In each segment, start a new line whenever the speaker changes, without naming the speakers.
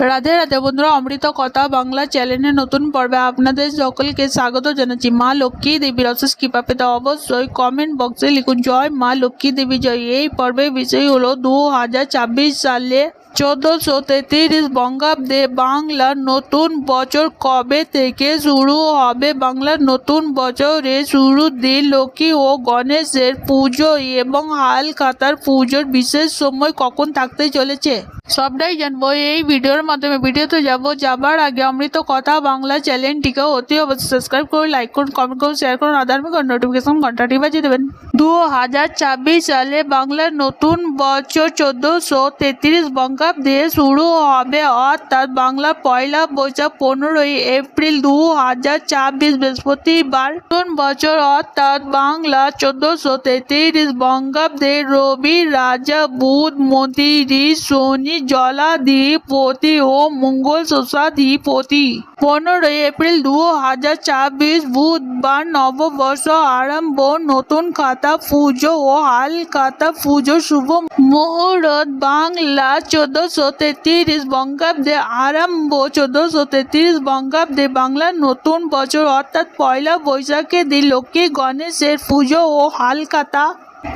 রাধে রাধে বন্ধুরা, অমৃত কথা বাংলা চ্যানেলের নতুন পর্বে আপনাদের সকলকে স্বাগত জানাচ্ছি। মা লক্ষ্মী দেবীর অশেষ কৃপা পেতে অবশ্যই কমেন্ট বক্সে লিখুন জয় মা লক্ষ্মী দেবী জয়। এই পর্বের বিষয় হলো 2026 সালে 1433 বঙ্গাব্দে বাংলার নতুন বছর কবে থেকে শুরু হবে। বাংলার নতুন বছরের শুরুর দিন লক্ষ্মী ও গণেশের পুজো এবং হালখাতার পুজোর বিশেষ সময় কখন থাকতে চলেছে সবটাই জানবো এই ভিডিওর মাধ্যমে। ভিডিওতে যাবার আগে অমৃত কথা বাংলা চ্যানেলটিকে অতি অবশ্যই সাবস্ক্রাইব করুন, লাইক করুন, কমেন্ট করুন, শেয়ার করুন, আধার্মিক নোটিফিকেশন ঘন্টাটি বাজিয়ে দেবেন। 2026 সালে বাংলার নতুন বছর 1433 বঙ্গাব্দে শুরু হবে, অর্থাৎ বাংলা পয়লা বৈশাখ 15ই এপ্রিল 2026 বৃহস্পতিবার। নতুন বছর অর্থাৎ বাংলা 1433 বঙ্গাব্দে রবি রাজা, বুধ মন্ত্রী, শনি জলাধিপতি ও মঙ্গল শস্যাধিপতি। 15 এপ্রিল 2026 বুধবার নববর্ষ আরম্ভ। নতুন খাতা পুজো ও হালখাতা পুজো শুভ মুহূর্ত বাংলা 1433 বঙ্গাব্দে আরম্ভ। 1433 বঙ্গাব্দে বাংলার নতুন বছর অর্থাৎ পয়লা বৈশাখের দিন লক্ষ্মী গণেশের পুজো ও হালখাতা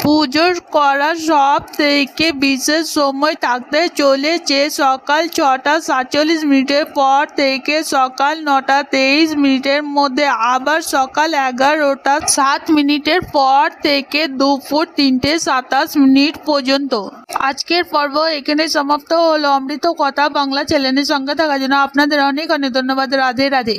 পুজো করার সব থেকে বিশেষ সময় থাকতে চলেছে সকাল 6:47 পর থেকে সকাল 9:23 মধ্যে, আবার সকাল 11:07 পর থেকে দুপুর 3:27 পর্যন্ত। আজকের পর্ব এখানে সমাপ্ত হলো। অমৃত কথা বাংলা চ্যানেলের সঙ্গে থাকার জন্য আপনাদের অনেক অনেক ধন্যবাদ। রাধে রাধে।